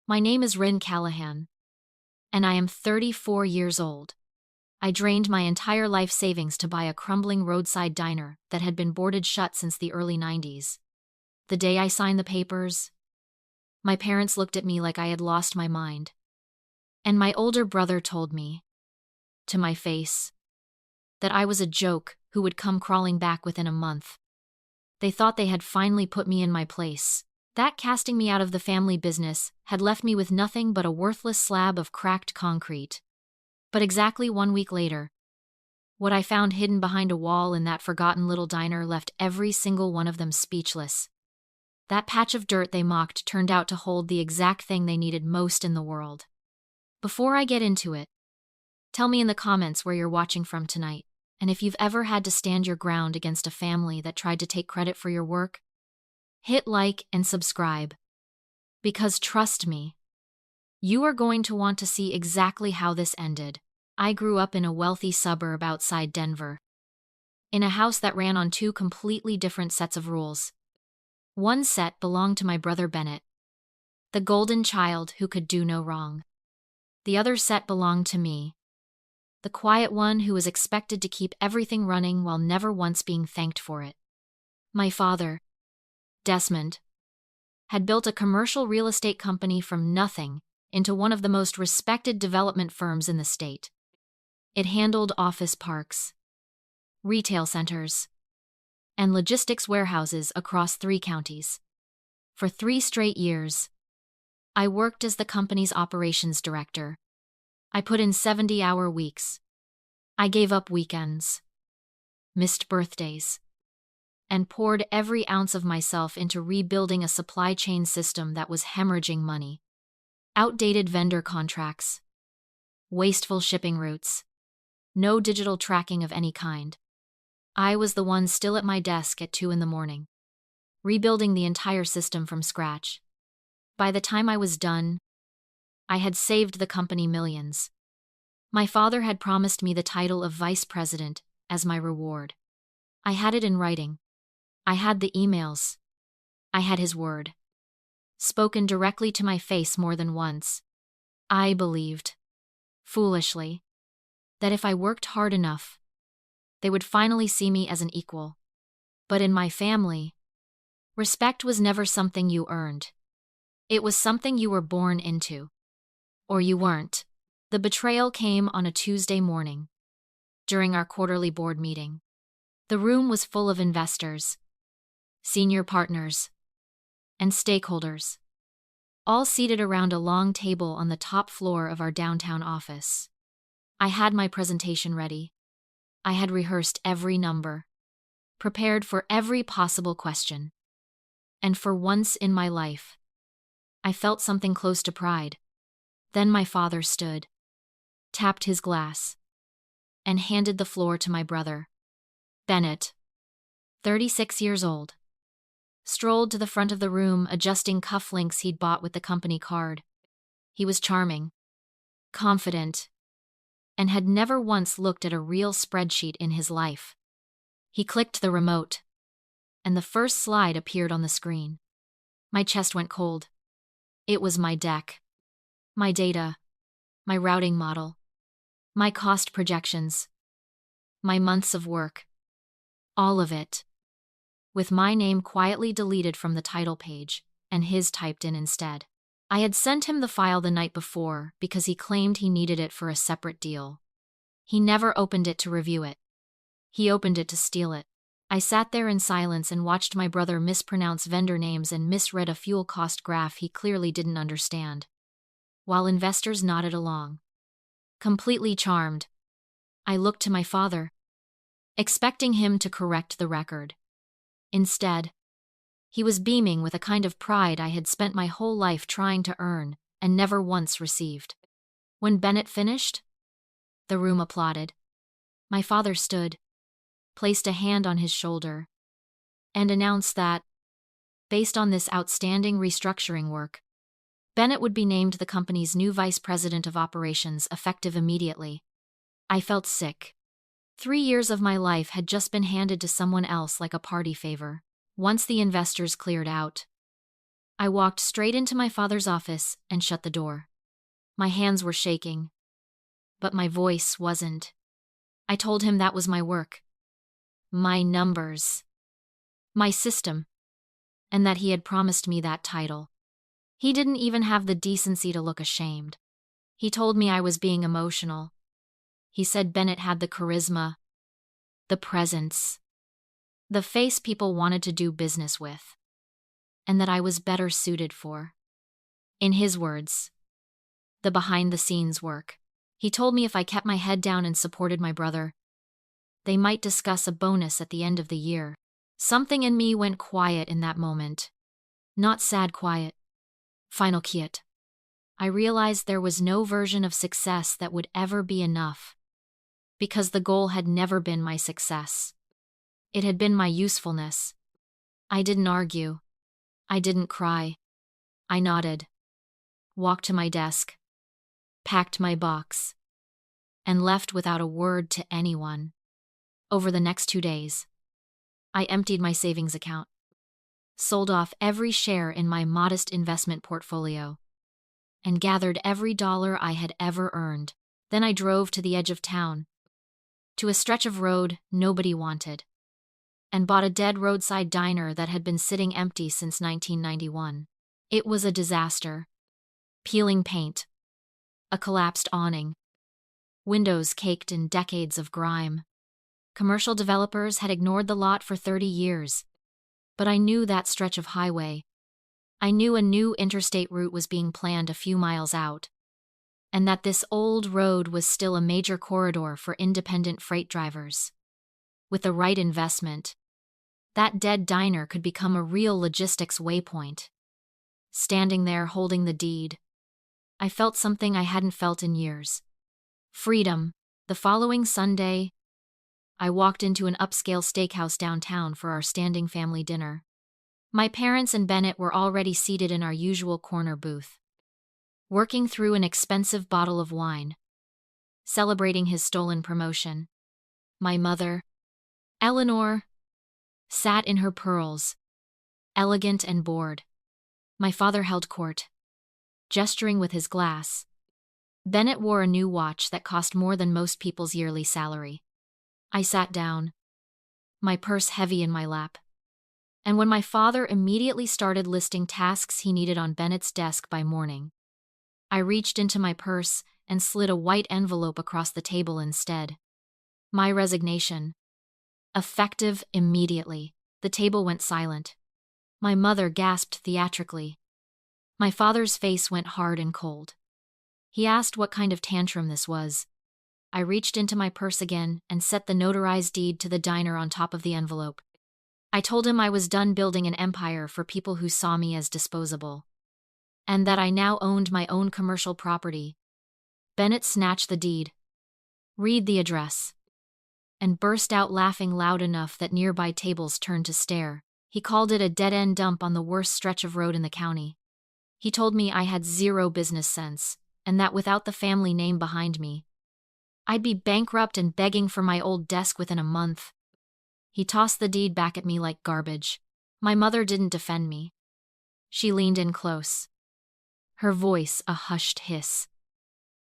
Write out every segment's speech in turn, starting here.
My name is Rin Callahan, and I am 34 years old. I drained my entire life savings to buy a crumbling roadside diner that had been boarded shut since the early 90s. The day I signed the papers, my parents looked at me like I had lost my mind. And my older brother told me, to my face, that I was a joke who would come crawling back within a month. They thought they had finally put me in my place. That casting me out of the family business had left me with nothing but a worthless slab of cracked concrete. But exactly 1 week later, what I found hidden behind a wall in that forgotten little diner left every single one of them speechless. That patch of dirt they mocked turned out to hold the exact thing they needed most in the world. Before I get into it, tell me in the comments where you're watching from tonight, and if you've ever had to stand your ground against a family that tried to take credit for your work. Hit like and subscribe. Because trust me, you are going to want to see exactly how this ended. I grew up in a wealthy suburb outside Denver, in a house that ran on two completely different sets of rules. One set belonged to my brother Bennett, the golden child who could do no wrong. The other set belonged to me, the quiet one who was expected to keep everything running while never once being thanked for it. My father, Desmond, had built a commercial real estate company from nothing into one of the most respected development firms in the state. It handled office parks, retail centers, and logistics warehouses across 3 counties. For 3 straight years, I worked as the company's operations director. I put in 70-hour weeks. I gave up weekends, missed birthdays, and poured every ounce of myself into rebuilding a supply chain system that was hemorrhaging money. Outdated vendor contracts, wasteful shipping routes, no digital tracking of any kind. I was the one still at my desk at 2 in the morning, rebuilding the entire system from scratch. By the time I was done, I had saved the company millions. My father had promised me the title of vice president as my reward. I had it in writing. I had the emails. I had his word, spoken directly to my face more than once. I believed, foolishly, that if I worked hard enough, they would finally see me as an equal. But in my family, respect was never something you earned. It was something you were born into. Or you weren't. The betrayal came on a Tuesday morning, during our quarterly board meeting. The room was full of investors, senior partners, and stakeholders, all seated around a long table on the top floor of our downtown office. I had my presentation ready. I had rehearsed every number, prepared for every possible question. And for once in my life, I felt something close to pride. Then my father stood, tapped his glass, and handed the floor to my brother. Bennett, 36 years old, strolled to the front of the room, adjusting cufflinks he'd bought with the company card. He was charming, confident, and had never once looked at a real spreadsheet in his life. He clicked the remote, and the first slide appeared on the screen. My chest went cold. It was my deck, my data, my routing model, my cost projections, my months of work, all of it, with my name quietly deleted from the title page and his typed in instead. I had sent him the file the night before because he claimed he needed it for a separate deal. He never opened it to review it. He opened it to steal it. I sat there in silence and watched my brother mispronounce vendor names and misread a fuel cost graph he clearly didn't understand, while investors nodded along. Completely charmed, I looked to my father, expecting him to correct the record. Instead, he was beaming with a kind of pride I had spent my whole life trying to earn and never once received. When Bennett finished, the room applauded. My father stood, placed a hand on his shoulder, and announced that, based on this outstanding restructuring work, Bennett would be named the company's new vice president of operations effective immediately. I felt sick. 3 years of my life had just been handed to someone else like a party favor. Once the investors cleared out, I walked straight into my father's office and shut the door. My hands were shaking, but my voice wasn't. I told him that was my work, my numbers, my system, and that he had promised me that title. He didn't even have the decency to look ashamed. He told me I was being emotional. He said Bennett had the charisma, the presence, the face people wanted to do business with, and that I was better suited for, in his words, the behind-the-scenes work. He told me if I kept my head down and supported my brother, they might discuss a bonus at the end of the year. Something in me went quiet in that moment. Not sad quiet. Final quiet. I realized there was no version of success that would ever be enough, because the goal had never been my success. It had been my usefulness. I didn't argue. I didn't cry. I nodded, walked to my desk, packed my box, and left without a word to anyone. Over the next 2 days, I emptied my savings account, sold off every share in my modest investment portfolio, and gathered every dollar I had ever earned. Then I drove to the edge of town, to a stretch of road nobody wanted, and bought a dead roadside diner that had been sitting empty since 1991. It was a disaster. Peeling paint, a collapsed awning, windows caked in decades of grime. Commercial developers had ignored the lot for 30 years, but I knew that stretch of highway. I knew a new interstate route was being planned a few miles out, and that this old road was still a major corridor for independent freight drivers. With the right investment, that dead diner could become a real logistics waypoint. Standing there holding the deed, I felt something I hadn't felt in years. Freedom. The following Sunday, I walked into an upscale steakhouse downtown for our standing family dinner. My parents and Bennett were already seated in our usual corner booth, working through an expensive bottle of wine, celebrating his stolen promotion. My mother, Eleanor, sat in her pearls, elegant and bored. My father held court, gesturing with his glass. Bennett wore a new watch that cost more than most people's yearly salary. I sat down, my purse heavy in my lap. And when my father immediately started listing tasks he needed on Bennett's desk by morning, I reached into my purse and slid a white envelope across the table instead. My resignation. Effective immediately. The table went silent. My mother gasped theatrically. My father's face went hard and cold. He asked what kind of tantrum this was. I reached into my purse again and set the notarized deed to the diner on top of the envelope. I told him I was done building an empire for people who saw me as disposable, and that I now owned my own commercial property. Bennett snatched the deed, read the address, and burst out laughing loud enough that nearby tables turned to stare. He called it a dead-end dump on the worst stretch of road in the county. He told me I had zero business sense, and that without the family name behind me, I'd be bankrupt and begging for my old desk within a month. He tossed the deed back at me like garbage. My mother didn't defend me. She leaned in close, her voice a hushed hiss,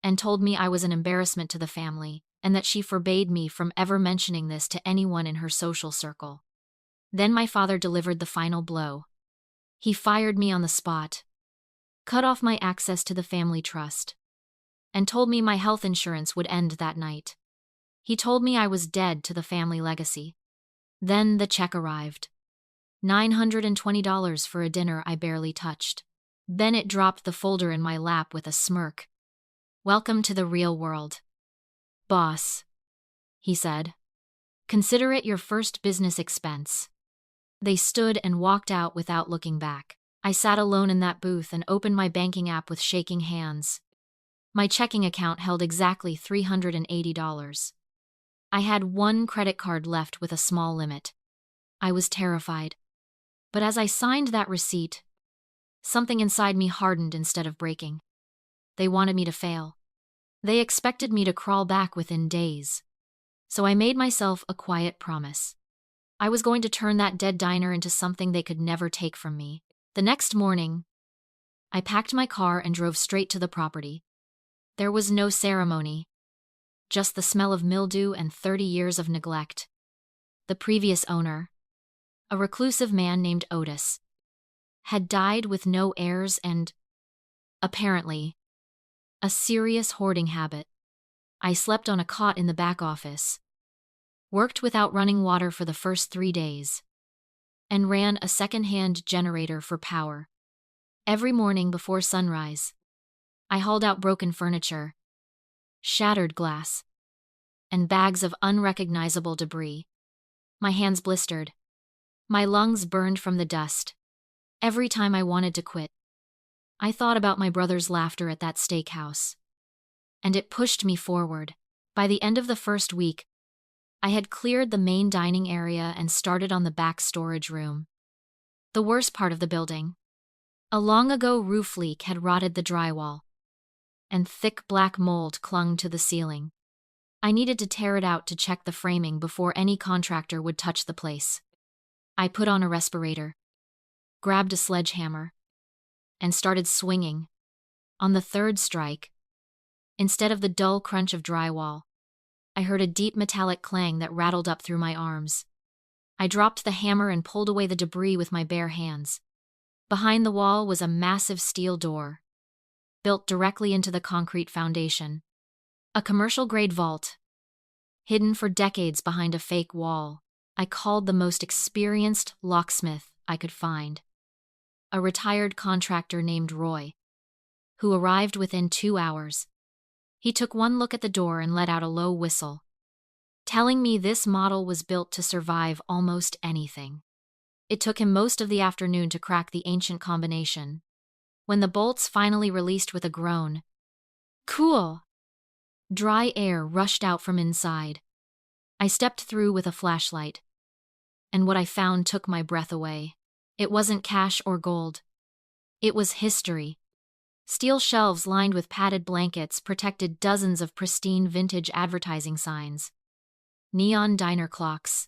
and told me I was an embarrassment to the family, and that she forbade me from ever mentioning this to anyone in her social circle. Then my father delivered the final blow. He fired me on the spot, cut off my access to the family trust, and told me my health insurance would end that night. He told me I was dead to the family legacy. Then the check arrived. $920 for a dinner I barely touched. Bennett dropped the folder in my lap with a smirk. "Welcome to the real world, boss," he said. "Consider it your first business expense." They stood and walked out without looking back. I sat alone in that booth and opened my banking app with shaking hands. My checking account held exactly $380. I had one credit card left with a small limit. I was terrified. But as I signed that receipt, something inside me hardened instead of breaking. They wanted me to fail. They expected me to crawl back within days. So I made myself a quiet promise. I was going to turn that dead diner into something they could never take from me. The next morning, I packed my car and drove straight to the property. There was no ceremony, just the smell of mildew and 30 years of neglect. The previous owner, a reclusive man named Otis, had died with no heirs and, apparently, a serious hoarding habit. I slept on a cot in the back office, worked without running water for the first 3 days, and ran a second-hand generator for power. Every morning before sunrise, I hauled out broken furniture, shattered glass, and bags of unrecognizable debris. My hands blistered. My lungs burned from the dust. Every time I wanted to quit, I thought about my brother's laughter at that steakhouse, and it pushed me forward. By the end of the first week, I had cleared the main dining area and started on the back storage room. The worst part of the building. A long-ago roof leak had rotted the drywall, and thick black mold clung to the ceiling. I needed to tear it out to check the framing before any contractor would touch the place. I put on a respirator, grabbed a sledgehammer, and started swinging. On the third strike, instead of the dull crunch of drywall, I heard a deep metallic clang that rattled up through my arms. I dropped the hammer and pulled away the debris with my bare hands. Behind the wall was a massive steel door, built directly into the concrete foundation. A commercial-grade vault, hidden for decades behind a fake wall. I called the most experienced locksmith I could find, a retired contractor named Roy, who arrived within 2 hours. He took one look at the door and let out a low whistle, telling me this model was built to survive almost anything. It took him most of the afternoon to crack the ancient combination. When the bolts finally released with a groan, "Cool!" dry air rushed out from inside. I stepped through with a flashlight, and what I found took my breath away. It wasn't cash or gold. It was history. Steel shelves lined with padded blankets protected dozens of pristine vintage advertising signs, neon diner clocks,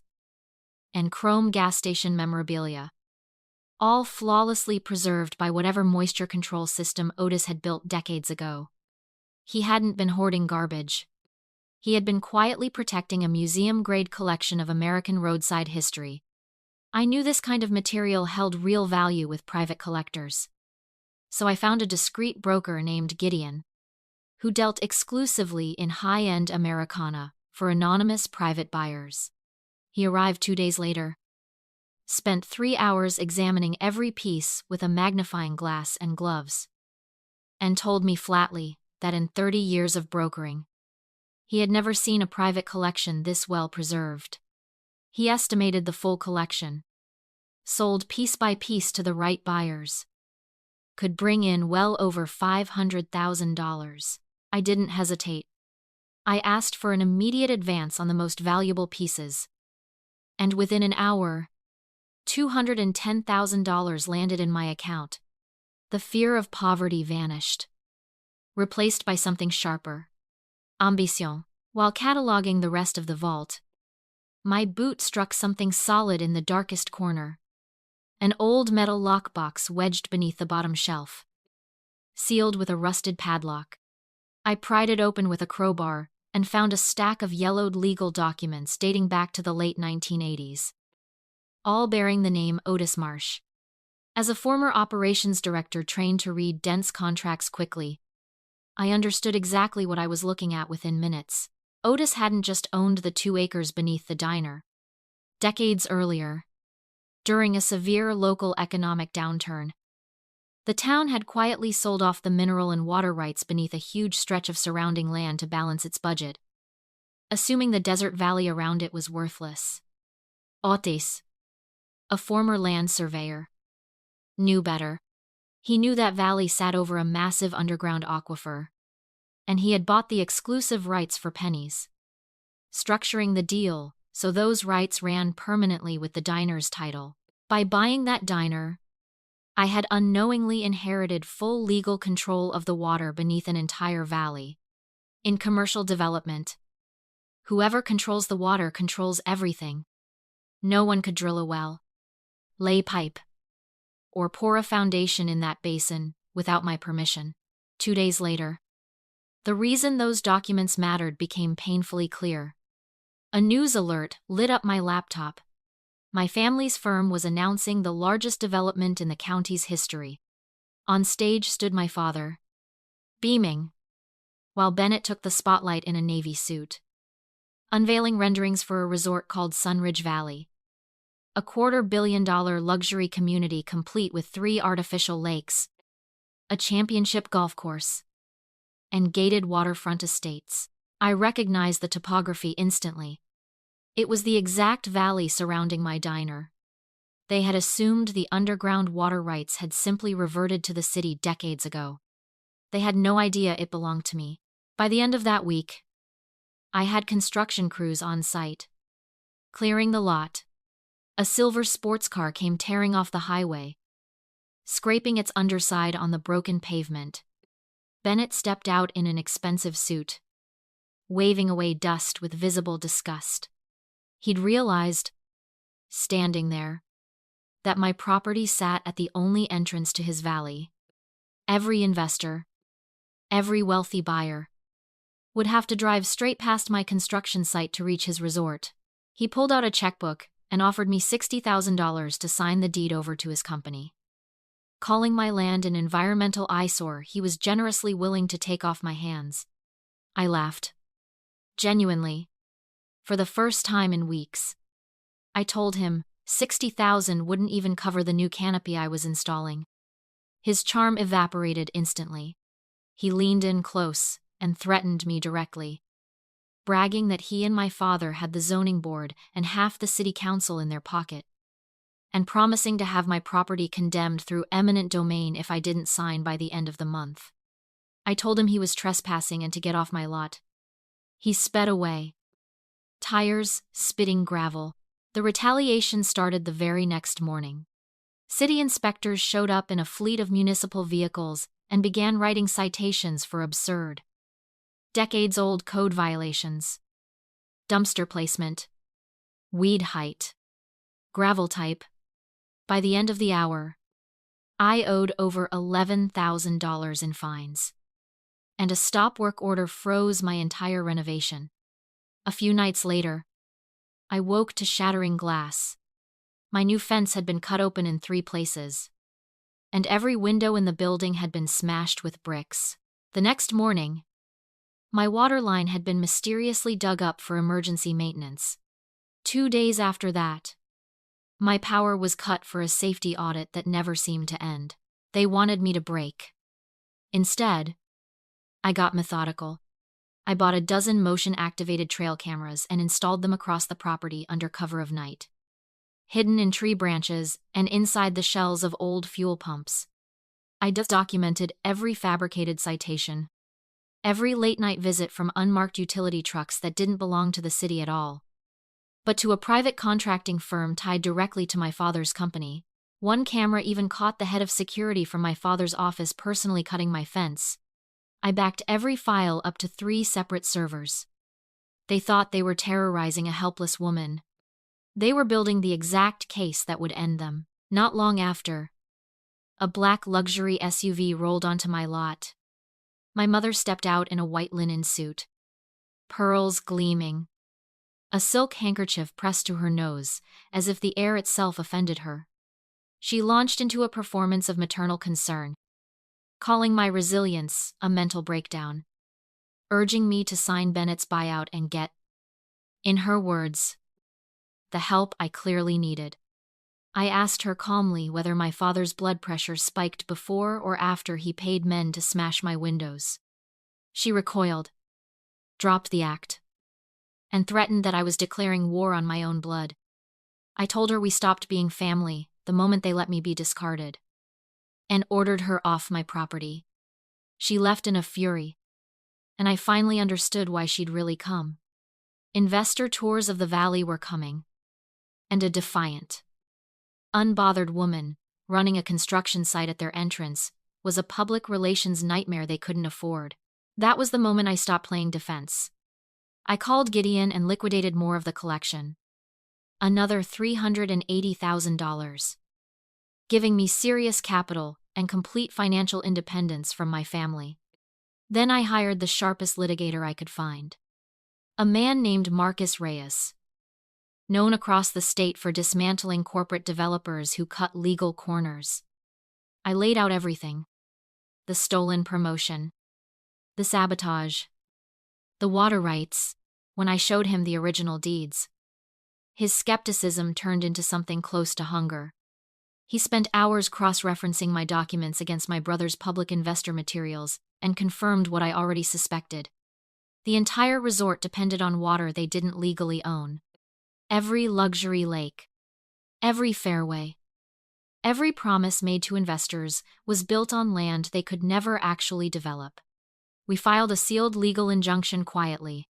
and chrome gas station memorabilia, all flawlessly preserved by whatever moisture control system Otis had built decades ago. He hadn't been hoarding garbage. He had been quietly protecting a museum-grade collection of American roadside history. I knew this kind of material held real value with private collectors. So I found a discreet broker named Gideon, who dealt exclusively in high-end Americana for anonymous private buyers. He arrived 2 days later, spent 3 hours examining every piece with a magnifying glass and gloves, and told me flatly that in 30 years of brokering, he had never seen a private collection this well preserved. He estimated the full collection, sold piece by piece to the right buyers, could bring in well over $500,000. I didn't hesitate. I asked for an immediate advance on the most valuable pieces, and within an hour, $210,000 landed in my account. The fear of poverty vanished, replaced by something sharper: ambition. While cataloging the rest of the vault, my boot struck something solid in the darkest corner. An old metal lockbox wedged beneath the bottom shelf, sealed with a rusted padlock. I pried it open with a crowbar and found a stack of yellowed legal documents dating back to the late 1980s, all bearing the name Otis Marsh. As a former operations director trained to read dense contracts quickly, I understood exactly what I was looking at within minutes. Otis hadn't just owned the 2 acres beneath the diner. Decades earlier, during a severe local economic downturn, the town had quietly sold off the mineral and water rights beneath a huge stretch of surrounding land to balance its budget, assuming the desert valley around it was worthless. Otis, a former land surveyor, knew better. He knew that valley sat over a massive underground aquifer, and he had bought the exclusive rights for pennies, structuring the deal so those rights ran permanently with the diner's title. By buying that diner, I had unknowingly inherited full legal control of the water beneath an entire valley. In commercial development, whoever controls the water controls everything. No one could drill a well, lay pipe, or pour a foundation in that basin without my permission. 2 days later, the reason those documents mattered became painfully clear. A news alert lit up my laptop. My family's firm was announcing the largest development in the county's history. On stage stood my father, beaming, while Bennett took the spotlight in a navy suit, unveiling renderings for a resort called Sunridge Valley, a $250 million luxury community complete with 3 artificial lakes, a championship golf course, and gated waterfront estates. I recognized the topography instantly. It was the exact valley surrounding my diner. They had assumed the underground water rights had simply reverted to the city decades ago. They had no idea it belonged to me. By the end of that week, I had construction crews on site, clearing the lot. A silver sports car came tearing off the highway, scraping its underside on the broken pavement. Bennett stepped out in an expensive suit, waving away dust with visible disgust. He'd realized, standing there, that my property sat at the only entrance to his valley. Every investor, every wealthy buyer, would have to drive straight past my construction site to reach his resort. He pulled out a checkbook and offered me $60,000 to sign the deed over to his company. Calling my land an environmental eyesore, he was generously willing to take off my hands. I laughed. Genuinely. For the first time in weeks. I told him $60,000 wouldn't even cover the new canopy I was installing. His charm evaporated instantly. He leaned in close and threatened me directly, bragging that he and my father had the zoning board and half the city council in their pocket, and promising to have my property condemned through eminent domain if I didn't sign by the end of the month. I told him he was trespassing and to get off my lot. He sped away, tires spitting gravel. The retaliation started the very next morning. City inspectors showed up in a fleet of municipal vehicles and began writing citations for absurd, decades-old code violations: dumpster placement, weed height, gravel type. By the end of the hour, I owed over $11,000 in fines, and a stop work order froze my entire renovation. A few nights later, I woke to shattering glass. My new fence had been cut open in 3 places, and every window in the building had been smashed with bricks. The next morning, my water line had been mysteriously dug up for emergency maintenance. 2 days after that, my power was cut for a safety audit that never seemed to end. They wanted me to break. Instead, I got methodical. I bought a dozen motion-activated trail cameras and installed them across the property under cover of night, hidden in tree branches and inside the shells of old fuel pumps. I documented every fabricated citation, every late-night visit from unmarked utility trucks that didn't belong to the city at all, but to a private contracting firm tied directly to my father's company. One camera even caught the head of security from my father's office personally cutting my fence. I backed every file up to 3 separate servers. They thought they were terrorizing a helpless woman. They were building the exact case that would end them. Not long after, a black luxury SUV rolled onto my lot. My mother stepped out in a white linen suit, pearls gleaming, a silk handkerchief pressed to her nose, as if the air itself offended her. She launched into a performance of maternal concern, calling my resilience a mental breakdown, urging me to sign Bennett's buyout and get, in her words, the help I clearly needed. I asked her calmly whether my father's blood pressure spiked before or after he paid men to smash my windows. She recoiled, dropped the act, and threatened that I was declaring war on my own blood. I told her we stopped being family the moment they let me be discarded, and ordered her off my property. She left in a fury, and I finally understood why she'd really come. Investor tours of the valley were coming, and a defiant, unbothered woman running a construction site at their entrance was a public relations nightmare they couldn't afford. That was the moment I stopped playing defense. I called Gideon and liquidated more of the collection. Another $380,000. giving me serious capital and complete financial independence from my family. Then I hired the sharpest litigator I could find. A man named Marcus Reyes, known across the state for dismantling corporate developers who cut legal corners. I laid out everything: the stolen promotion, the sabotage, the water rights. When I showed him the original deeds, his skepticism turned into something close to hunger. He spent hours cross-referencing my documents against my brother's public investor materials and confirmed what I already suspected. The entire resort depended on water they didn't legally own. Every luxury lake, every fairway, every promise made to investors was built on land they could never actually develop. We filed a sealed legal injunction quietly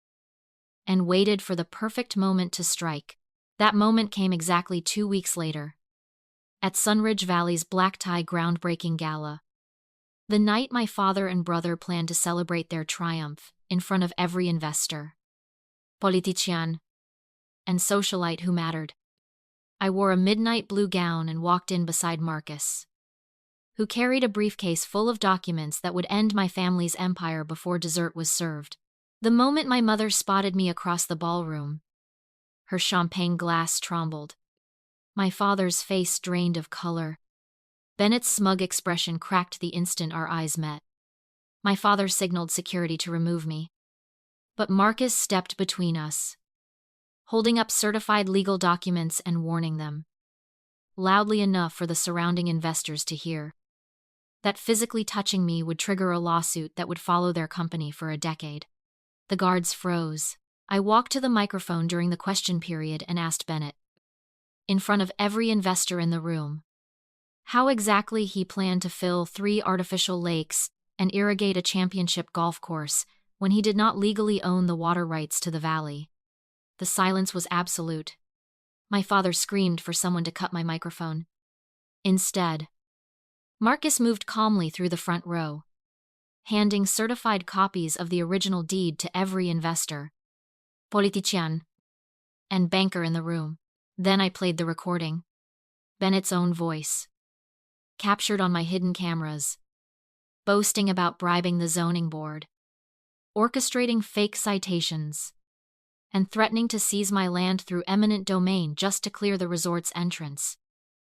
and waited for the perfect moment to strike. That moment came exactly 2 weeks later, at Sunridge Valley's black tie groundbreaking gala. The night my father and brother planned to celebrate their triumph in front of every investor, politician, and socialite who mattered. I wore a midnight blue gown and walked in beside Marcus, who carried a briefcase full of documents that would end my family's empire before dessert was served. The moment my mother spotted me across the ballroom, her champagne glass trembled. My father's face drained of color. Bennett's smug expression cracked the instant our eyes met. My father signaled security to remove me, but Marcus stepped between us, holding up certified legal documents and warning them, loudly enough for the surrounding investors to hear, that physically touching me would trigger a lawsuit that would follow their company for a decade. The guards froze. I walked to the microphone during the question period and asked Bennett, in front of every investor in the room, how exactly he planned to fill 3 artificial lakes and irrigate a championship golf course when he did not legally own the water rights to the valley. The silence was absolute. My father screamed for someone to cut my microphone. Instead, Marcus moved calmly through the front row, handing certified copies of the original deed to every investor, politician, and banker in the room. Then I played the recording. Bennett's own voice, captured on my hidden cameras, boasting about bribing the zoning board, orchestrating fake citations, and threatening to seize my land through eminent domain just to clear the resort's entrance.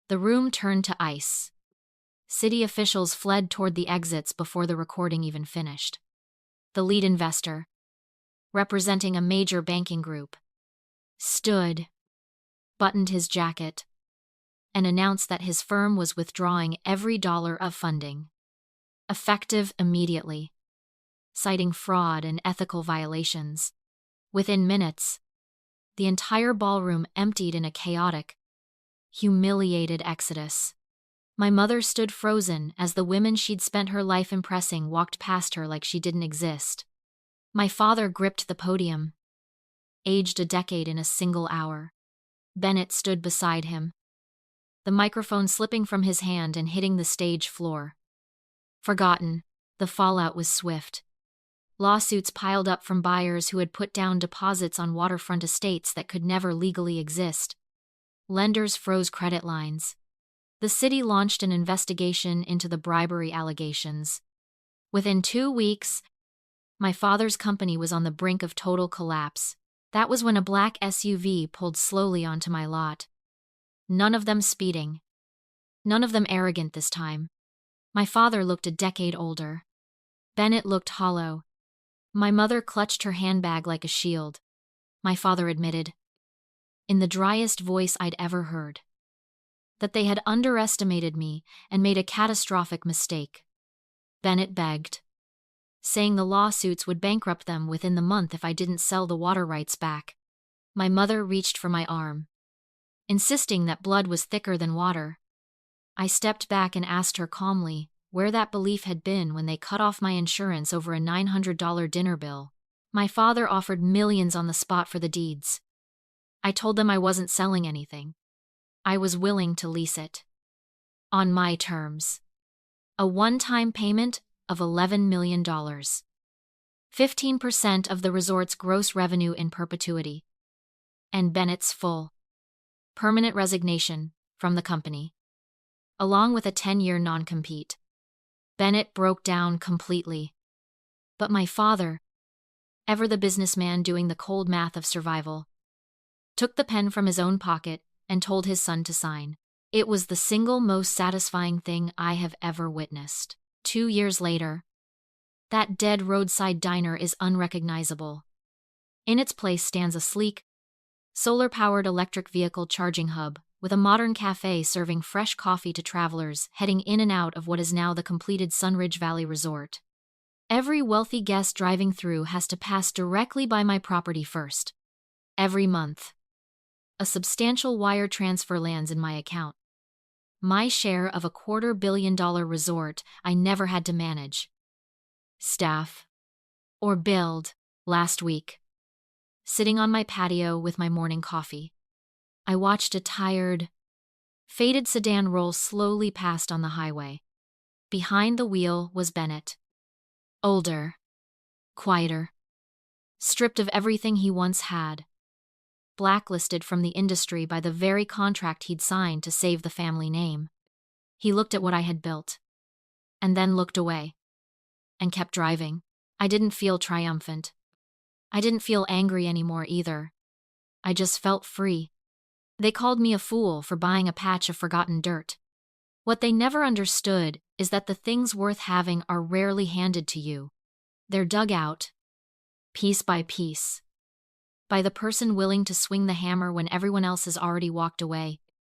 The room turned to ice. City officials fled toward the exits before the recording even finished. The lead investor, representing a major banking group, stood, buttoned his jacket, and announced that his firm was withdrawing every dollar of funding, effective immediately, citing fraud and ethical violations. Within minutes, the entire ballroom emptied in a chaotic, humiliated exodus. My mother stood frozen as the women she'd spent her life impressing walked past her like she didn't exist. My father gripped the podium, aged a decade in a single hour. Bennett stood beside him, the microphone slipping from his hand and hitting the stage floor. Forgotten, the fallout was swift. Lawsuits piled up from buyers who had put down deposits on waterfront estates that could never legally exist. Lenders froze credit lines. The city launched an investigation into the bribery allegations. Within 2 weeks, my father's company was on the brink of total collapse. That was when a black SUV pulled slowly onto my lot. None of them speeding. None of them arrogant this time. My father looked a decade older. Bennett looked hollow. My mother clutched her handbag like a shield. My father admitted, in the driest voice I'd ever heard, that they had underestimated me and made a catastrophic mistake. Bennett begged, saying the lawsuits would bankrupt them within the month if I didn't sell the water rights back. My mother reached for my arm, insisting that blood was thicker than water. I stepped back and asked her calmly where that belief had been when they cut off my insurance over a $900 dinner bill. My father offered millions on the spot for the deeds. I told them I wasn't selling anything. I was willing to lease it. On my terms. A one-time payment of $11 million. 15% of the resort's gross revenue in perpetuity. And Bennett's full, permanent resignation from the company. along with a 10-year non-compete. Bennett broke down completely. But my father, ever the businessman doing the cold math of survival, took the pen from his own pocket and told his son to sign. It was the single most satisfying thing I have ever witnessed. 2 years later, that dead roadside diner is unrecognizable. In its place stands a sleek, solar-powered electric vehicle charging hub, with a modern cafe serving fresh coffee to travelers heading in and out of what is now the completed Sunridge Valley Resort. Every wealthy guest driving through has to pass directly by my property first. Every month, a substantial wire transfer lands in my account. My share of a $250 million resort I never had to manage, staff, or build. Last week, sitting on my patio with my morning coffee, I watched a tired, faded sedan roll slowly past on the highway. Behind the wheel was Bennett. Older, quieter, stripped of everything he once had, blacklisted from the industry by the very contract he'd signed to save the family name. He looked at what I had built, and then looked away, and kept driving. I didn't feel triumphant. I didn't feel angry anymore either. I just felt free. They called me a fool for buying a patch of forgotten dirt. What they never understood is that the things worth having are rarely handed to you. They're dug out, piece by piece, by the person willing to swing the hammer when everyone else has already walked away.